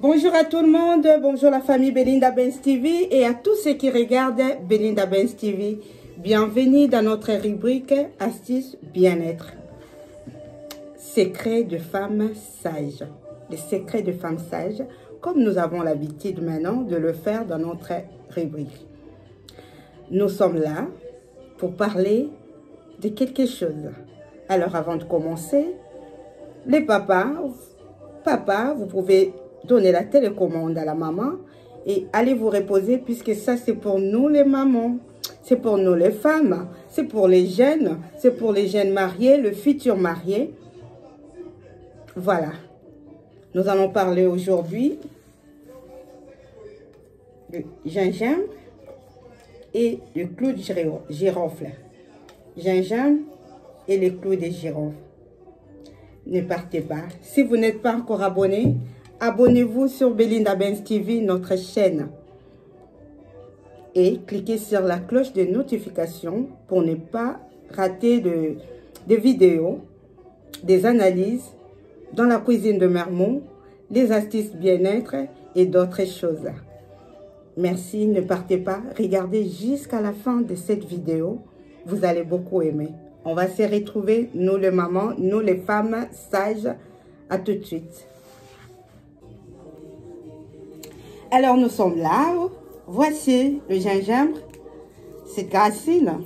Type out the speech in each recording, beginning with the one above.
Bonjour à tout le monde, bonjour la famille Belinda Benz TV et à tous ceux qui regardent Belinda Benz TV. Bienvenue dans notre rubrique Astuces bien-être. Secrets de femmes sages. Les secrets de femmes sages, comme nous avons l'habitude maintenant de le faire dans notre rubrique. Nous sommes là pour parler de quelque chose. Alors avant de commencer, les papas, vous pouvez donner la télécommande à la maman et allez vous reposer puisque ça c'est pour nous les mamans, c'est pour nous les femmes, c'est pour les jeunes mariés, le futur marié. Voilà, nous allons parler aujourd'hui de gingembre et le clou de girofle. Gingembre et les clous de girofle. Ne partez pas. Si vous n'êtes pas encore abonné, abonnez-vous sur Belinda Benz TV, notre chaîne. Et cliquez sur la cloche de notification pour ne pas rater des vidéos, des analyses dans la cuisine de Mermont, les astuces bien-être et d'autres choses. Merci, ne partez pas. Regardez jusqu'à la fin de cette vidéo. Vous allez beaucoup aimer. On va se retrouver, nous les mamans, nous les femmes sages. À tout de suite. Alors, nous sommes là. Voici le gingembre. Cette racine,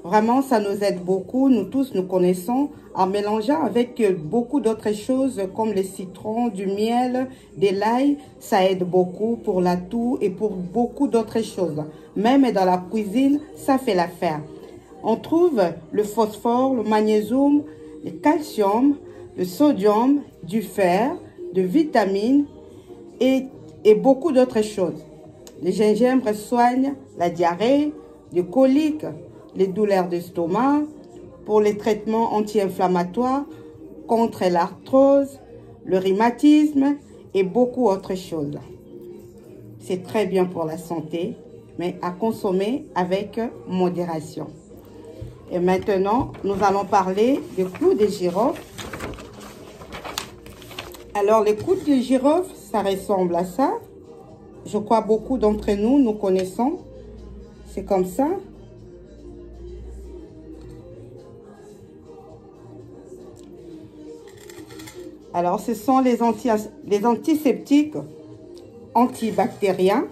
vraiment, ça nous aide beaucoup. Nous tous, nous connaissons en mélangeant avec beaucoup d'autres choses comme le citron, du miel, de l'ail. Ça aide beaucoup pour la toux et pour beaucoup d'autres choses. Même dans la cuisine, ça fait l'affaire. On trouve le phosphore, le magnésium, le calcium, le sodium, du fer, de vitamines et beaucoup d'autres choses. Le gingembre soigne la diarrhée, les coliques, les douleurs d'estomac, pour les traitements anti-inflammatoires, contre l'arthrose, le rhumatisme et beaucoup d'autres choses. C'est très bien pour la santé, mais à consommer avec modération. Et maintenant, nous allons parler des clous de girofle. Alors, les clous de girofle, ça ressemble à ça. Je crois beaucoup d'entre nous, nous connaissons. C'est comme ça. Alors, ce sont les antiseptiques antibactériens,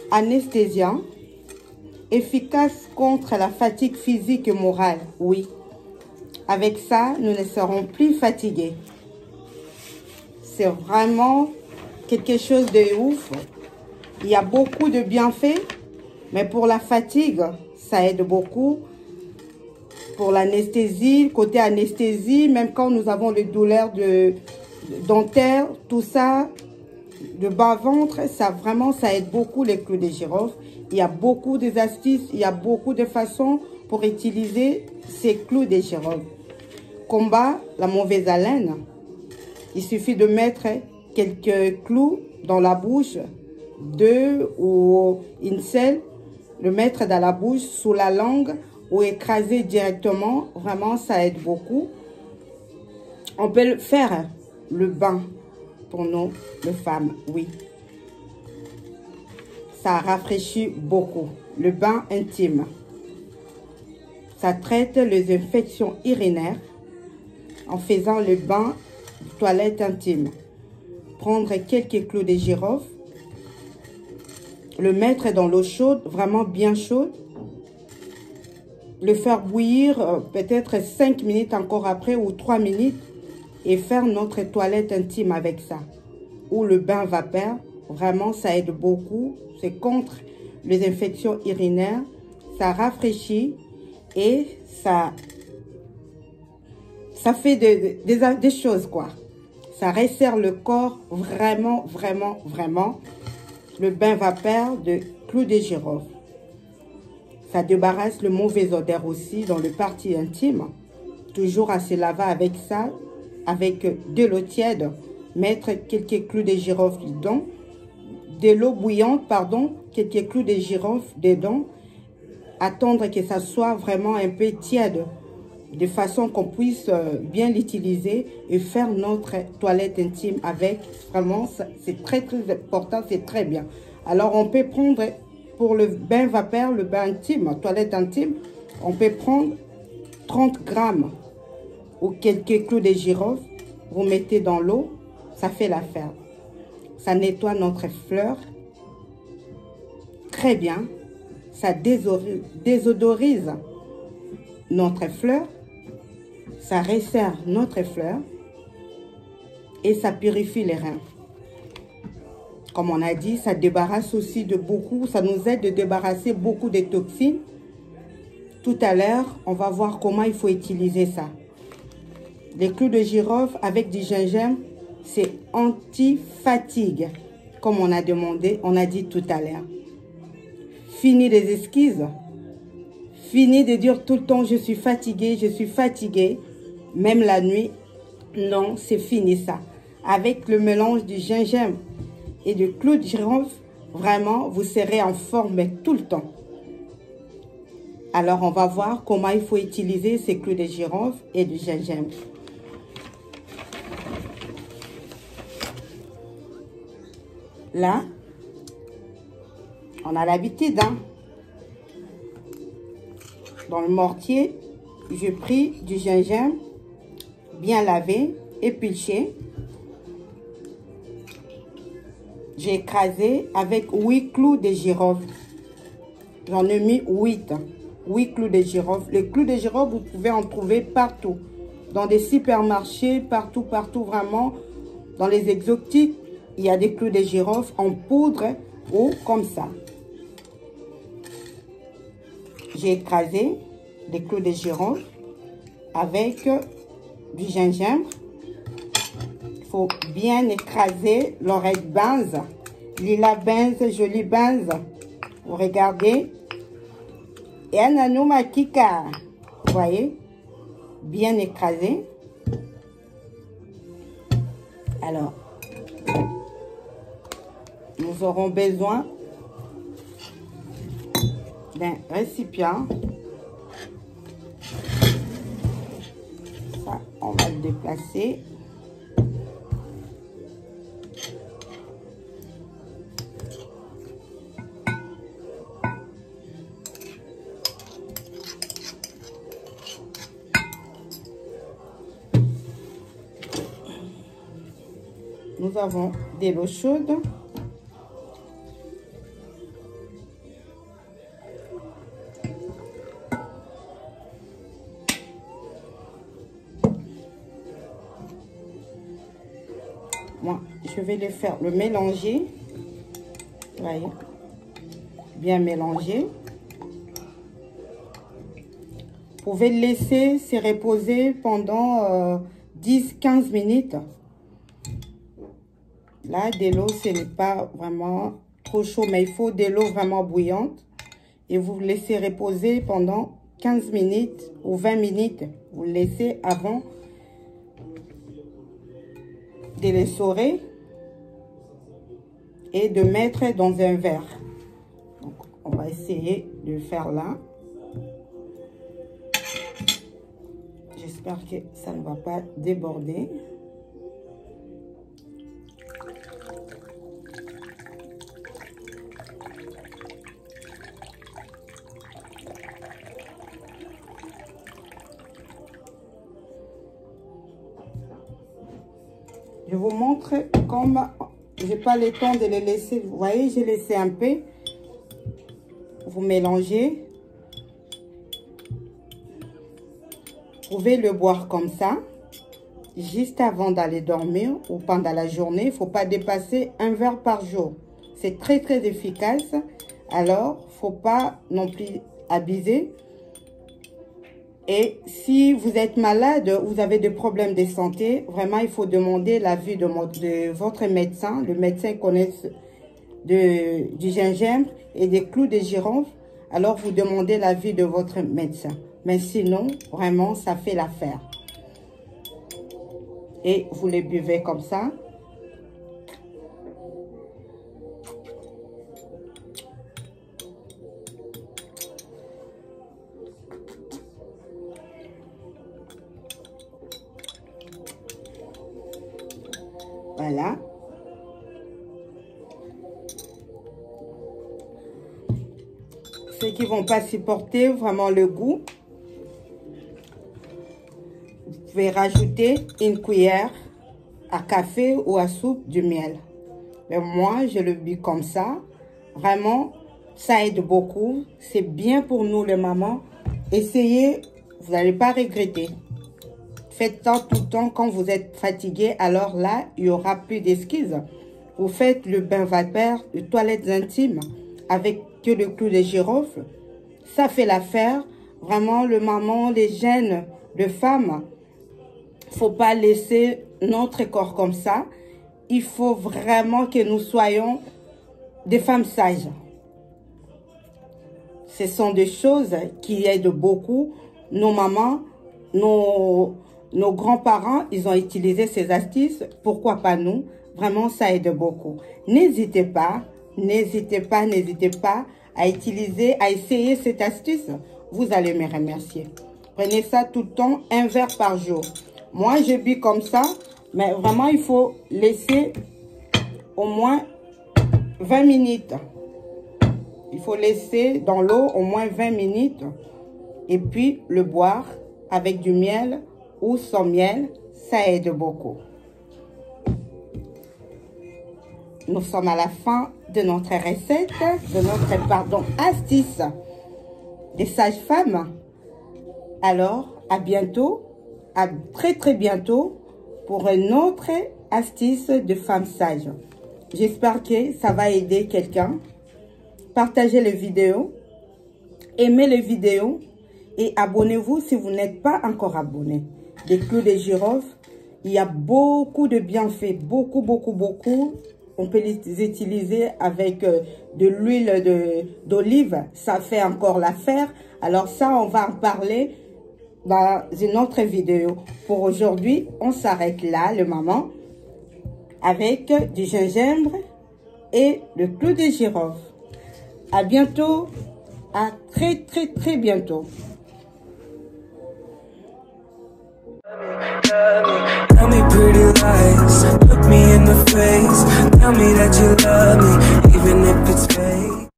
anesthésiants, efficaces contre la fatigue physique et morale. Oui, avec ça, nous ne serons plus fatigués. C'est vraiment quelque chose de ouf. Il y a beaucoup de bienfaits, mais pour la fatigue, ça aide beaucoup. Pour l'anesthésie, côté anesthésie, même quand nous avons les douleurs dentaires, tout ça, le bas-ventre, ça vraiment, ça aide beaucoup les clous de girofle. Il y a beaucoup d'astuces, il y a beaucoup de façons pour utiliser ces clous de girofle. Combat la mauvaise haleine. Il suffit de mettre quelques clous dans la bouche, 2 ou une seule, le mettre dans la bouche, sous la langue ou écraser directement. Vraiment, ça aide beaucoup. On peut faire le bain pour nous, les femmes, oui. Ça rafraîchit beaucoup. Le bain intime. Ça traite les infections urinaires en faisant le bain de toilette intime. Prendre quelques clous de girofle, le mettre dans l'eau chaude, vraiment bien chaude, le faire bouillir peut-être 5 minutes encore après ou 3 minutes et faire notre toilette intime avec ça. Ou le bain vapeur, vraiment ça aide beaucoup, c'est contre les infections urinaires, ça rafraîchit et ça fait des choses quoi. Ça resserre le corps vraiment, vraiment, vraiment. Le bain vapeur de clous de girofle. Ça débarrasse le mauvais odeur aussi dans le partie intime. Toujours à se laver avec ça, avec de l'eau tiède. Mettre quelques clous de girofle dedans. De l'eau bouillante, pardon, quelques clous de girofle dedans. Attendre que ça soit vraiment un peu tiède de façon qu'on puisse bien l'utiliser et faire notre toilette intime avec. Vraiment, c'est très important, c'est très bien. Alors, on peut prendre pour le bain vapeur, le bain intime, toilette intime, on peut prendre 30 grammes ou quelques clous de girofle. Vous mettez dans l'eau, ça fait l'affaire. Ça nettoie notre fleur très bien. Ça désodorise notre fleur. Ça resserre notre fleur. Et ça purifie les reins. Comme on a dit, ça débarrasse aussi de beaucoup. Ça nous aide de débarrasser beaucoup de toxines. Tout à l'heure, on va voir comment il faut utiliser ça. Les clous de girofle avec du gingembre, c'est anti-fatigue. Comme on a demandé, on a dit tout à l'heure. Fini les esquisses. Fini de dire tout le temps, je suis fatiguée, je suis fatiguée. Même la nuit. Non, c'est fini ça. Avec le mélange du gingembre et du clou de girofle, vraiment, vous serez en forme tout le temps. Alors, on va voir comment il faut utiliser ces clous de girofle et du gingembre. Là, on a l'habitude, hein. Dans le mortier, j'ai pris du gingembre bien lavé, épluché. J'ai écrasé avec 8 clous de girofle. J'en ai mis 8. 8 clous de girofle. Les clous de girofle, vous pouvez en trouver partout. Dans des supermarchés, partout, vraiment. Dans les exotiques, il y a des clous de girofle en poudre ou comme ça. J'ai écrasé des clous de girofle avec du gingembre. Il faut bien écraser l'oreille benze. Lila benze, jolie benze. Vous regardez. Et Ananouma Kika. Vous voyez? Bien écrasé. Alors, nous aurons besoin d'un récipient. Ça, on va le déplacer. Nous avons de l'eau chaude. Moi, je vais le mélanger. Vous voyez, bien mélanger. Vous pouvez le laisser se reposer pendant 10-15 minutes. Là, de l'eau, ce n'est pas vraiment trop chaud, mais il faut de l'eau vraiment bouillante. Et vous laissez reposer pendant 15 minutes ou 20 minutes. Vous le laissez avant de les essorer et de mettre dans un verre. Donc, on va essayer de le faire là. J'espère que ça ne va pas déborder. Je vous montre comme j'ai pas le temps de les laisser. Vous voyez, j'ai laissé un peu. Vous mélangez. Vous pouvez le boire comme ça, juste avant d'aller dormir ou pendant la journée. Il ne faut pas dépasser un verre par jour. C'est très, très efficace. Alors, il ne faut pas non plus abuser. Et si vous êtes malade, vous avez des problèmes de santé, vraiment, il faut demander l'avis de votre médecin. Le médecin connaît du gingembre et des clous de girofle. Alors, vous demandez l'avis de votre médecin. Mais sinon, vraiment, ça fait l'affaire. Et vous les buvez comme ça. Voilà. Ceux qui ne vont pas supporter vraiment le goût, vous pouvez rajouter une cuillère à café ou à soupe du miel. Mais moi, je le bu comme ça. Vraiment, ça aide beaucoup. C'est bien pour nous les mamans. Essayez, vous n'allez pas regretter. Faites ça tout le temps quand vous êtes fatigué. Alors là, il n'y aura plus d'excuses. Vous faites le bain vapeur, les toilettes intimes avec que le clou de girofle. Ça fait l'affaire. Vraiment, le maman, les jeunes de femmes, faut pas laisser notre corps comme ça. Il faut vraiment que nous soyons des femmes sages. Ce sont des choses qui aident beaucoup. Nos mamans, nos grands-parents, ils ont utilisé ces astuces. Pourquoi pas nous? Vraiment, ça aide beaucoup. N'hésitez pas à utiliser, à essayer cette astuce. Vous allez me remercier. Prenez ça tout le temps, un verre par jour. Moi, je bu comme ça, mais vraiment, il faut laisser au moins 20 minutes. Il faut laisser dans l'eau au moins 20 minutes et puis le boire avec du miel ou sans miel. Ça aide beaucoup. Nous sommes à la fin de notre recette, de notre, astuce des sages-femmes. Alors, à bientôt, à très bientôt pour une autre astuce de femmes sages. J'espère que ça va aider quelqu'un. Partagez les vidéos, aimez les vidéos et abonnez-vous si vous n'êtes pas encore abonné. Des clous de girofle, il y a beaucoup de bienfaits, beaucoup. On peut les utiliser avec de l'huile d'olive, ça fait encore l'affaire. Alors ça, on va en parler dans une autre vidéo. Pour aujourd'hui, on s'arrête là, le maman, avec du gingembre et le clou de girofle. À bientôt, à très bientôt. Tell me pretty lies, look me in the face, tell me that you love me, even if it's fake.